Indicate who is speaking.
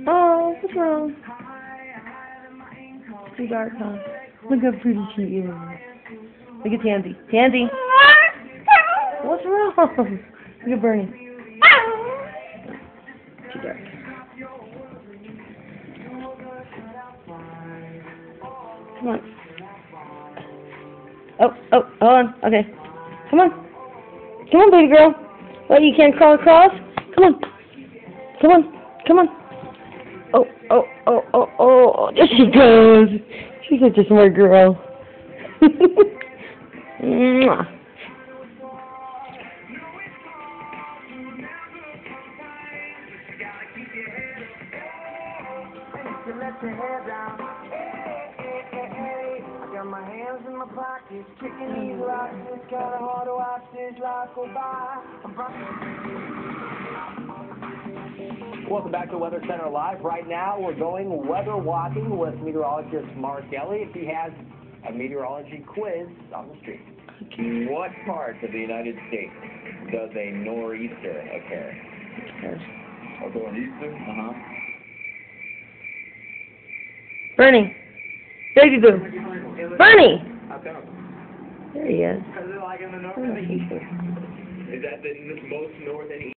Speaker 1: Oh, what's wrong? It's too dark, huh? Look how pretty she is. Look at Tansy. Tansy! What's wrong? Look at Bernie. Too dark. Come on. Oh, hold on. Okay. Come on. Come on, baby girl. What, you can't crawl across? Come on. Come on. Come on. Oh. There she goes. She's such a smart girl. Mwah.
Speaker 2: My hands in my pockets, kicking these rocks. It's kinda hard to watch this life go by.
Speaker 3: Welcome back to Weather Center Live. Right now, we're going weather walking with meteorologist Mark Elliott. He has a meteorology quiz on the street.
Speaker 4: In what part of the United States does a nor'easter occur? A nor'easter?
Speaker 1: Bernie. Baby boo. Bernie! There he is.
Speaker 4: Is it like in the north and the east? Is that the most north and east?